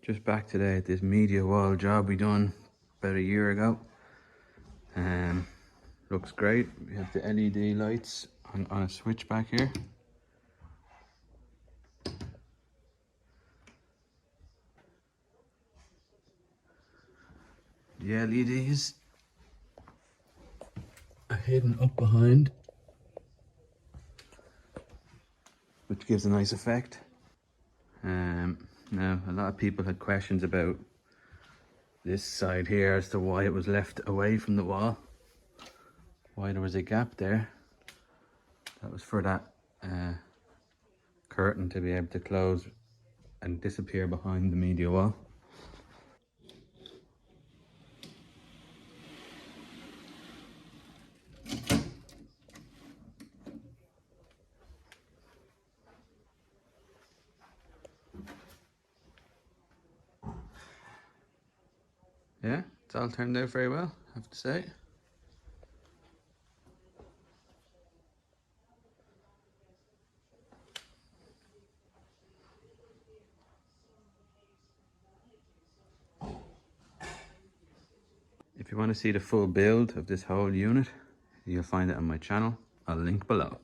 Just back today at this media wall job we done about a year ago. Looks great. We have the LED lights on a switch back here. The LEDs are hidden up behind, which gives a nice effect. Now a lot of people had questions about this side here as to why it was left away from the wall, why there was a gap there. That was for that curtain to be able to close and disappear behind the media wall. Yeah, it's all turned out very well, I have to say. If you want to see the full build of this whole unit, you'll find it on my channel. I'll link below.